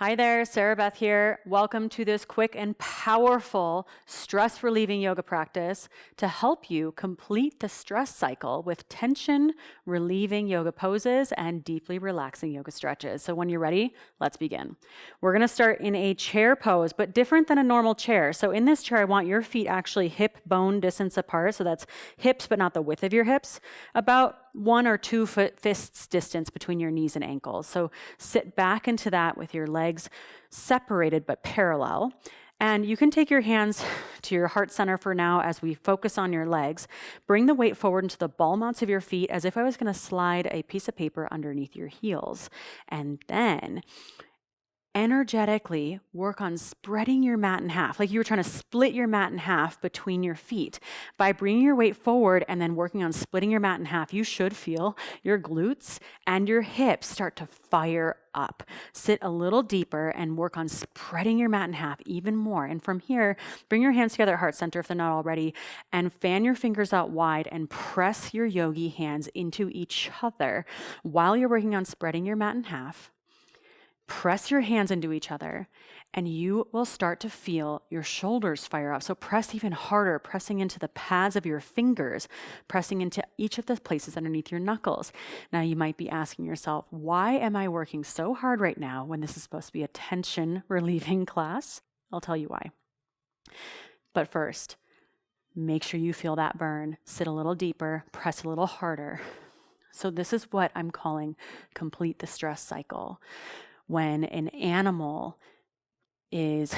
Hi there, Sarah Beth here. Welcome to this quick and powerful stress relieving yoga practice to help you complete the stress cycle with tension relieving yoga poses and deeply relaxing yoga stretches. So when you're ready, let's begin. We're going to start in a chair pose, but different than a normal chair. So in this chair, I want your feet actually hip bone distance apart. So that's hips, but not the width of your hips. About 1 or 2 fists distance between your knees and ankles. So sit back into that with your legs separated but parallel. And you can take your hands to your heart center for now as we focus on your legs. Bring the weight forward into the ball mounts of your feet as if I was going to slide a piece of paper underneath your heels. And then energetically work on spreading your mat in half, like you were trying to split your mat in half between your feet. By bringing your weight forward and then working on splitting your mat in half, you should feel your glutes and your hips start to fire up. Sit a little deeper and work on spreading your mat in half even more. And from here, bring your hands together at heart center if they're not already, and fan your fingers out wide and press your yogi hands into each other while you're working on spreading your mat in half. Press your hands into each other and you will start to feel your shoulders fire up. So press even harder, pressing into the pads of your fingers, pressing into each of the places underneath your knuckles. Now you might be asking yourself, why am I working so hard right now when this is supposed to be a tension relieving class? I'll tell you why. But first, make sure you feel that burn. Sit a little deeper, press a little harder. So this is what I'm calling complete the stress cycle. When an animal is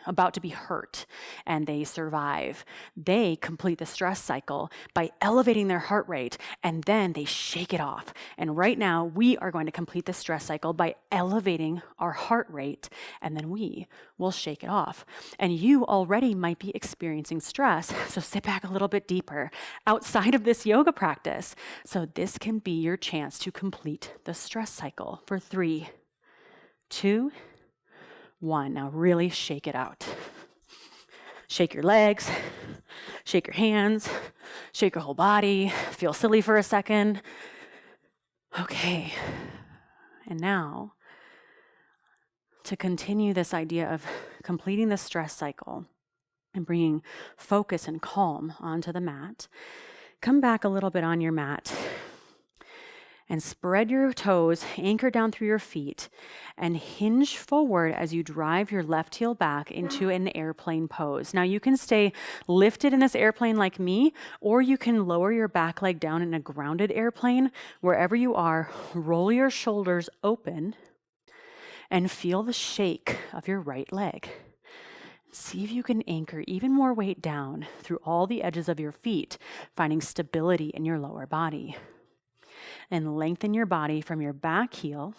about to be hurt and they survive, they complete the stress cycle by elevating their heart rate and then they shake it off. And right now we are going to complete the stress cycle by elevating our heart rate and then we will shake it off. And you already might be experiencing stress, so sit back a little bit deeper outside of this yoga practice. So this can be your chance to complete the stress cycle for 3, 2, 1. Now really shake it out. Shake your legs, shake your hands, shake your whole body. Feel silly for a second. Okay. And now, to continue this idea of completing the stress cycle and bringing focus and calm onto the mat, come back a little bit on your mat and spread your toes, anchor down through your feet, and hinge forward as you drive your left heel back into an airplane pose. Now you can stay lifted in this airplane like me, or you can lower your back leg down in a grounded airplane. Wherever you are, roll your shoulders open and feel the shake of your right leg. See if you can anchor even more weight down through all the edges of your feet, finding stability in your lower body. And lengthen your body from your back heel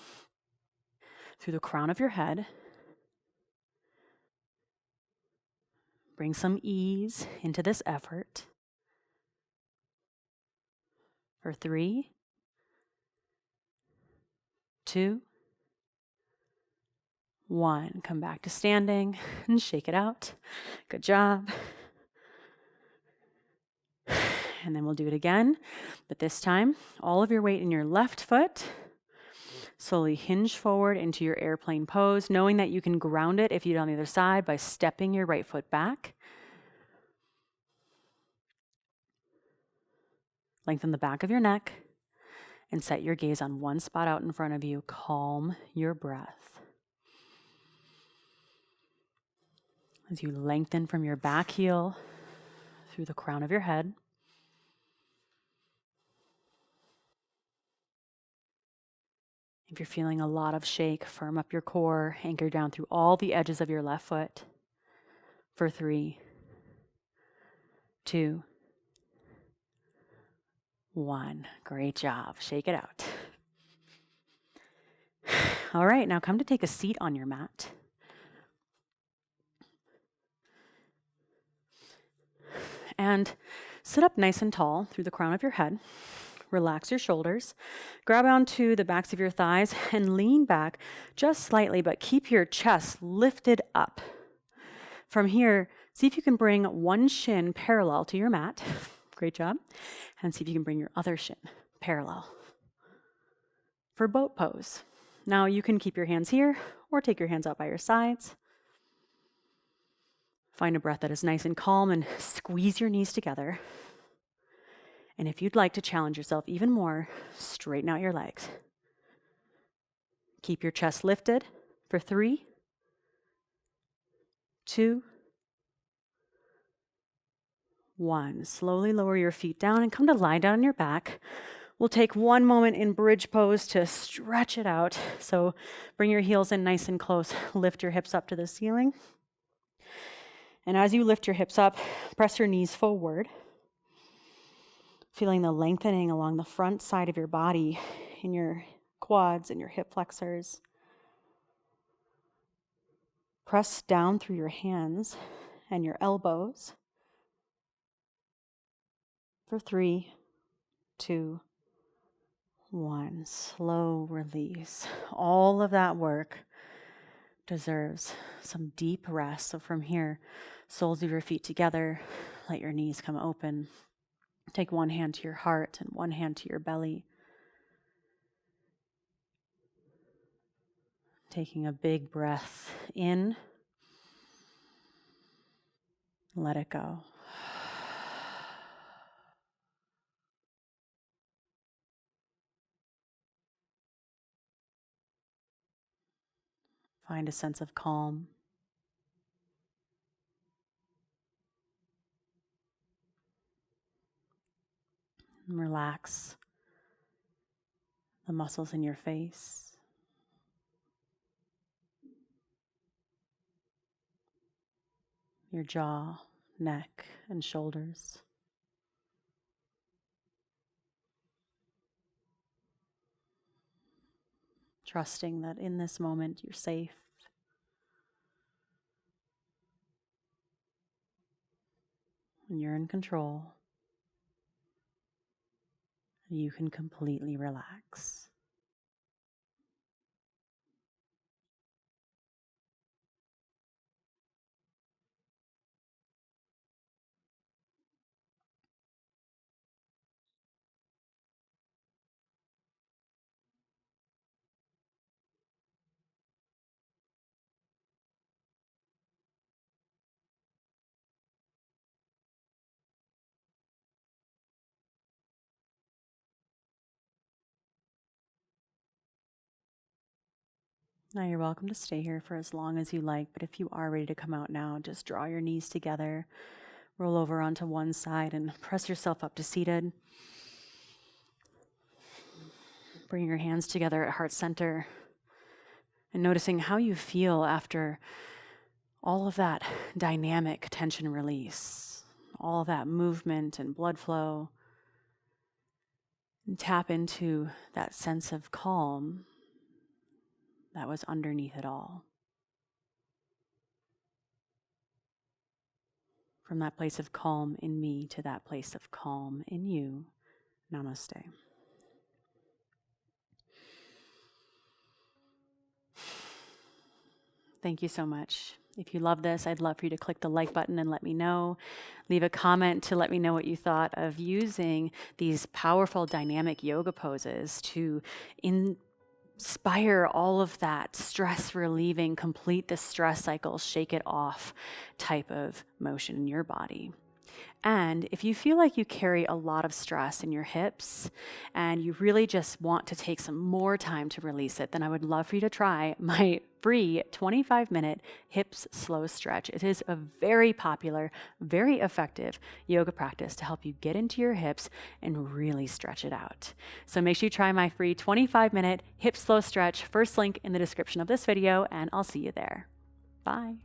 through the crown of your head. Bring some ease into this effort. For 3, 2, 1. Come back to standing and shake it out. Good job. And then we'll do it again, but this time, all of your weight in your left foot. Slowly hinge forward into your airplane pose, knowing that you can ground it if you do on the other side by stepping your right foot back. Lengthen the back of your neck and set your gaze on one spot out in front of you. Calm your breath. As you lengthen from your back heel through the crown of your head. If you're feeling a lot of shake, firm up your core, anchor down through all the edges of your left foot. For 3, 2, 1. Great job. Shake it out. All right, now come to take a seat on your mat. And sit up nice and tall through the crown of your head. Relax your shoulders, grab onto the backs of your thighs and lean back just slightly, but keep your chest lifted up. From here, see if you can bring one shin parallel to your mat. Great job. And see if you can bring your other shin parallel. For boat pose. Now you can keep your hands here or take your hands out by your sides. Find a breath that is nice and calm and squeeze your knees together. And if you'd like to challenge yourself even more, straighten out your legs. Keep your chest lifted for 3, 2, 1. Slowly lower your feet down and come to lie down on your back. We'll take one moment in bridge pose to stretch it out. So bring your heels in nice and close. Lift your hips up to the ceiling. And as you lift your hips up, press your knees forward. Feeling the lengthening along the front side of your body in your quads and your hip flexors. Press down through your hands and your elbows for 3, 2, 1. Slow release. All of that work deserves some deep rest. So from here, soles of your feet together, let your knees come open. Take one hand to your heart and one hand to your belly. Taking a big breath in. Let it go. Find a sense of calm. And relax the muscles in your face. Your jaw, neck, and shoulders. Trusting that in this moment you're safe. And you're in control. And you can completely relax. Now you're welcome to stay here for as long as you like, but if you are ready to come out now, just draw your knees together, roll over onto one side and press yourself up to seated. Bring your hands together at heart center and noticing how you feel after all of that dynamic tension release, all of that movement and blood flow. And tap into that sense of calm that was underneath it all. From that place of calm in me to that place of calm in you. Namaste. Thank you so much. If you love this, I'd love for you to click the like button and let me know. Leave a comment to let me know what you thought of using these powerful dynamic yoga poses to inspire all of that stress relieving, complete the stress cycle, shake it off type of motion in your body. And if you feel like you carry a lot of stress in your hips and you really just want to take some more time to release it, then I would love for you to try my free 25-minute hips slow stretch. It is a very popular, very effective yoga practice to help you get into your hips and really stretch it out. So make sure you try my free 25-minute hip slow stretch. First link in the description of this video, and I'll see you there. Bye.